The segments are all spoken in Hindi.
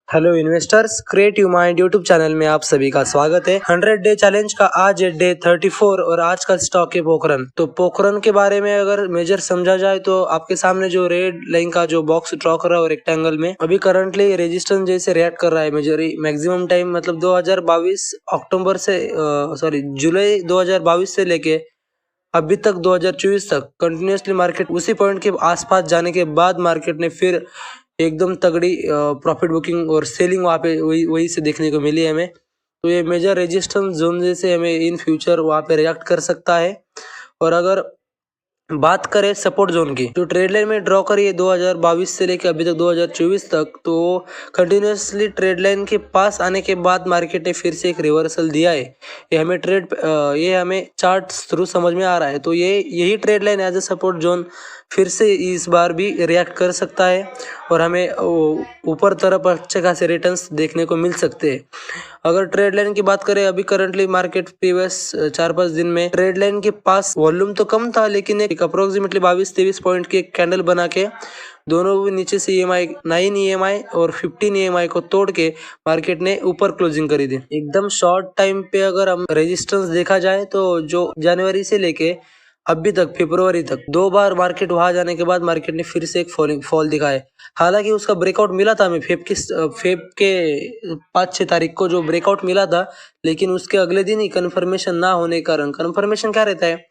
Hello investors, creative mind YouTube channel में आप सभी का स्वागत है। 100 डे चैलेंज का आज है डे 34 और आज का स्टॉक है पोखरन। तो पोखरन के बारे में अगर मेजर समझा जाए तो आपके सामने जो रेड लाइन का जो बॉक्स ड्रॉ कर रहा है और रेक्टेंगल में अभी करंटली रेजिस्टेंस जैसे रिएक्ट कर रहा है। मेजर मैक्सिमम टाइम मतलब 2022 अक्टूबर से जुलाई 2022 से लेके अभी तक 2024 तक कंटिन्यूसली मार्केट उसी पॉइंट के आसपास जाने के बाद मार्केट ने फिर एकदम तगड़ी प्रॉफिट बुकिंग और सेलिंग वहाँ पे वही से देखने को मिली है हमें। तो ये मेजर रेजिस्टेंस जोन जैसे हमें इन फ्यूचर वहाँ पे रिएक्ट कर सकता है। और अगर बात करें सपोर्ट जोन की, जो ट्रेड लाइन में ड्रॉ करी है 2022 से लेकर अभी तक 2024 तक, तो कंटिन्यूसली ट्रेड लाइन के पास आने के बाद मार्केट ने फिर से एक रिवर्सल दिया है। ये हमें चार्ट थ्रू समझ में आ रहा है। तो यही trend line as a support zone फिर से इस बार भी रिएक्ट कर सकता है और हमें ऊपर तरफ अच्छे खासे रिटर्न्स देखने को मिल सकते हैं। अगर ट्रेड लाइन की बात करें, अभी करंटली मार्केट प्रीवियस 4-5 दिन में ट्रेड लाइन के पास वॉल्यूम तो कम था, लेकिन एक अप्रोक्सीमेटली 22-23 पॉइंट की एक कैंडल बना के दोनों भी नीचे से EMI 9 EMI और 15 EMI को तोड़ के मार्केट ने ऊपर क्लोजिंग करी थी। एकदम शॉर्ट टाइम पे अगर हम रेजिस्टेंस देखा जाए तो जो जनवरी से लेके अभी तक फरवरी तक 2 बार मार्केट वहां जाने के बाद मार्केट ने फिर से एक फॉल दिखाया। हालांकि उसका ब्रेकआउट मिला था हमें फेब के 5-6 तारीख को जो ब्रेकआउट मिला था, लेकिन उसके अगले दिन ही कंफर्मेशन ना होने के कारण, कंफर्मेशन क्या रहता है,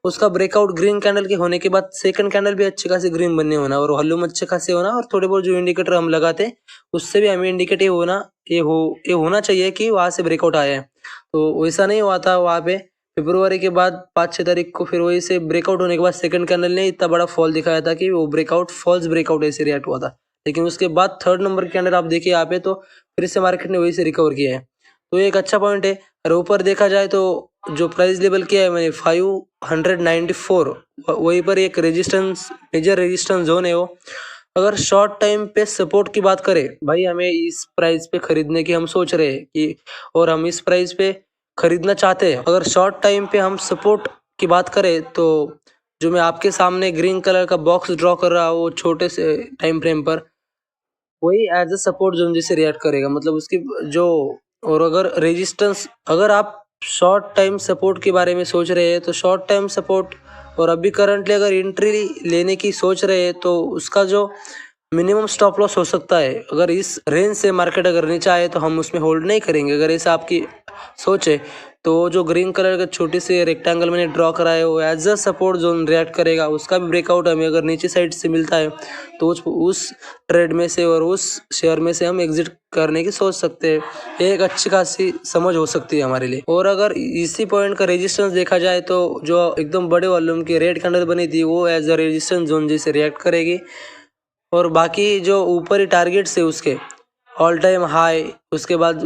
उसका ब्रेकआउट ग्रीन कैंडल के होने के बाद सेकंड कैंडल भी अच्छे खासे ग्रीन बनने होना और वॉल्यूम अच्छे खासे होना और थोड़े बहुत जो इंडिकेटर हम लगाते उससे भी हमें इंडिकेटिव होना ये होना चाहिए कि वहां से ब्रेकआउट आया है। तो वैसा नहीं हुआ था वहां पे। फरवरी के बाद 5-6 तारीख को फिर वही से ब्रेकआउट होने के बाद सेकंड कैंडल ने इतना बड़ा फॉल दिखाया था कि वो ब्रेकआउट फॉल्स ब्रेकआउट ऐसे रिएक्ट हुआ था। लेकिन उसके बाद थर्ड नंबर कैंडल आप देखिए यहाँ पे, तो फिर से मार्केट ने वही से रिकवर किया है। तो ये एक अच्छा पॉइंट है। और ऊपर देखा जाए तो जो प्राइस लेवल किया है मैंने 594, वहीं पर एक रेजिस्टेंस मेजर रेजिस्टेंस जोन है वो। अगर शॉर्ट टाइम पे सपोर्ट की बात करें, भाई हमें इस प्राइस पे खरीदने की हम सोच रहे हैं कि और हम इस प्राइस पे खरीदना चाहते हैं। अगर शॉर्ट टाइम पे हम सपोर्ट की बात करें तो जो मैं आपके सामने ग्रीन कलर का बॉक्स ड्रॉ कर रहा हूँ वो छोटे से टाइम फ्रेम पर वही एज ए सपोर्ट जोन जैसे रिएक्ट करेगा, मतलब उसकी जो। और अगर रेजिस्टेंस, अगर आप शॉर्ट टाइम सपोर्ट के बारे में सोच रहे हैं तो शॉर्ट टाइम सपोर्ट और अभी करंटली अगर एंट्री लेने की सोच रहे हैं तो उसका जो मिनिमम स्टॉप लॉस हो सकता है, अगर इस रेंज से मार्केट अगर नीचे आए तो हम उसमें होल्ड नहीं करेंगे। अगर ऐसा आपकी सोच है तो जो ग्रीन कलर का छोटी सी रेक्टेंगल मैंने ड्रॉ करा है वो as a support zone react करेगा। उसका भी ब्रेकआउट हमें अगर नीचे साइड से मिलता है तो उस ट्रेड में से और उस शेयर में से हम एग्जिट करने की सोच सकते हैं। एक अच्छी खासी समझ हो सकती है हमारे लिए। और अगर इसी पॉइंट का रेजिस्टेंस देखा जाए तो जो एकदम बड़े वॉल्यूम की रेड कैंडल बनी थी वो एज अ रेजिस्टेंस जोन जैसे रिएक्ट करेगी। और बाकी जो ऊपर ही टारगेट्स है उसके ऑल टाइम हाई, उसके बाद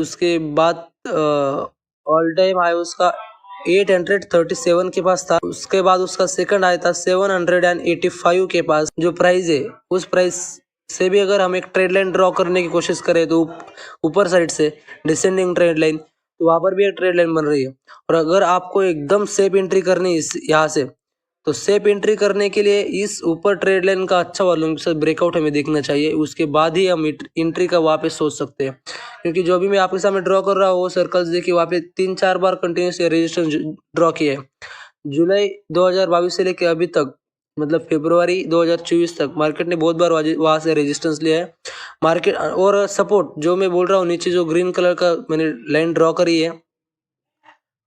ऑल टाइम हाई उसका 837 के पास था। उसके बाद उसका सेकंड हाई था 785 के पास। जो प्राइस है उस प्राइस से भी अगर हम एक ट्रेड लाइन ड्रॉ करने की कोशिश करें तो ऊपर साइड से डिसेंडिंग ट्रेड लाइन, तो वहां पर भी एक ट्रेड लाइन बन रही है। और अगर आपको एकदम सेफ एंट्री करनी है यहाँ से, तो सेफ एंट्री करने के लिए इस ऊपर ट्रेड लाइन का अच्छा वॉल्यूम के साथ ब्रेकआउट हमें देखना चाहिए। उसके बाद ही हम एंट्री का वहाँ पे सोच सकते हैं। क्योंकि जो भी मैं आपके सामने ड्रॉ कर रहा हूँ वो सर्कल्स देखिए, वहाँ पे 3-4 बार कंटिन्यूस रेजिस्टेंस ड्रॉ किए हैं। जुलाई 2022 से लेकर अभी तक मतलब फरवरी 2024 तक मार्केट ने बहुत बार वहाँ से रेजिस्टेंस लिया है। मार्केट और सपोर्ट जो मैं बोल रहा हूँ, नीचे जो ग्रीन कलर का मैंने लाइन ड्रॉ करी है,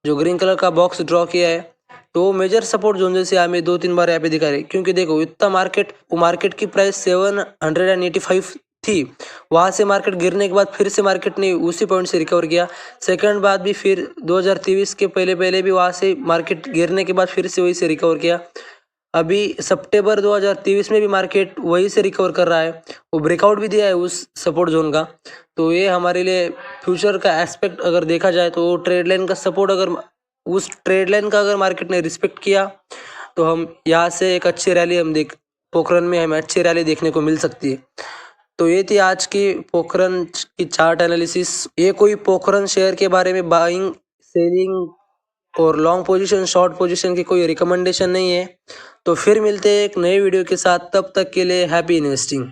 जो ग्रीन कलर का बॉक्स ड्रॉ किया है, तो मेजर सपोर्ट जोन जैसे हमें 2-3 बार यहाँ पे दिखा रहे। क्योंकि देखो इतना मार्केट की प्राइस 785 थी, वहां से मार्केट गिरने के बाद फिर से मार्केट ने उसी पॉइंट से रिकवर किया। सेकंड बाद भी फिर 2023 के पहले भी वहां से मार्केट गिरने के बाद फिर से वही से रिकवर किया। अभी सितंबर 2023 में भी मार्केट वही से रिकवर कर रहा है, वो ब्रेकआउट भी दिया है उस सपोर्ट जोन का। तो ये हमारे लिए फ्यूचर का एस्पेक्ट अगर देखा जाए तो ट्रेड लाइन का सपोर्ट, अगर उस ट्रेड लाइन का अगर मार्केट ने रिस्पेक्ट किया तो हम यहाँ से एक अच्छी रैली पोखरन में हमें अच्छी रैली देखने को मिल सकती है। तो ये थी आज की पोखरन की चार्ट एनालिसिस। ये कोई पोखरन शेयर के बारे में बाइंग, सेलिंग और लॉन्ग पोजीशन, शॉर्ट पोजीशन की कोई रिकमेंडेशन नहीं है। तो फिर मिलते हैं एक नए वीडियो के साथ, तब तक के लिए हैप्पी इन्वेस्टिंग।